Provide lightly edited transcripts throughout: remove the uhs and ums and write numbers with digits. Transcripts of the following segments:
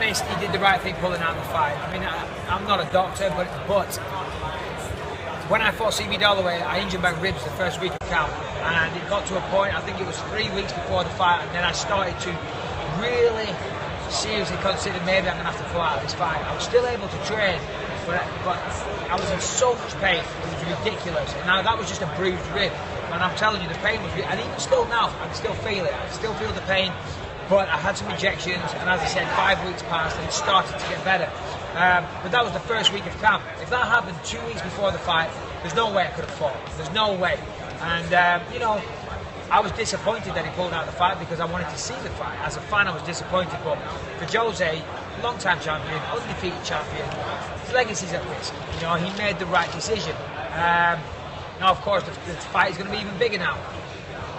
honest, he did the right thing pulling out the fight. I mean, I'm not a doctor, but when I fought CB Dalloway, I injured my ribs the first week of camp, and it got to a point, I think it was 3 weeks before the fight, and then I started to really seriously consider maybe I'm going to have to pull out of this fight. I was still able to train, but I was in so much pain, it was ridiculous. And now that was just a bruised rib, and I'm telling you, the pain was, and even still now, I can still feel it. I can still feel the pain, but I had some injections, and as I said, 5 weeks passed, and it started to get better. But that was the first week of camp. If that happened 2 weeks before the fight, there's no way I could have fought. There's no way. And, you know, I was disappointed that he pulled out the fight because I wanted to see the fight. As a fan, I was disappointed. But for Jose, long-time champion, undefeated champion, his legacy's at risk. You know, he made the right decision. Now, of course, the fight is going to be even bigger now.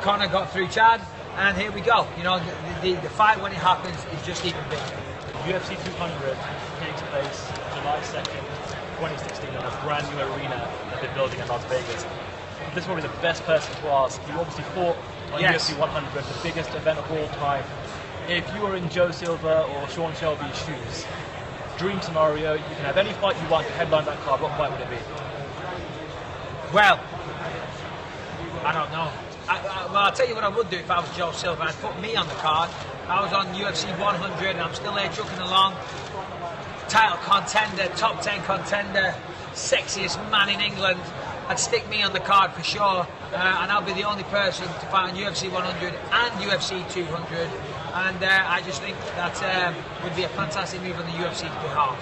Conor got through Chad, and here we go. You know, the fight, when it happens, is just even bigger. UFC 200 takes place July 2nd, 2016 in a brand new arena that they're building in Las Vegas. This is probably the best person to ask. You obviously fought on UFC 100, the biggest event of all time. If you were in Joe Silva or Sean Shelby's shoes, dream scenario, you can have any fight you want to headline that card, what fight would it be? Well, I don't know. Well, I'll tell you what I would do if I was Joe Silva. I'd put me on the card. I was on UFC 100 and I'm still there trucking along. Title contender, top 10 contender, sexiest man in England. I'd stick me on the card for sure, and I'll be the only person to fight on UFC 100 and UFC 200. And I just think that would be a fantastic move on the UFC's behalf.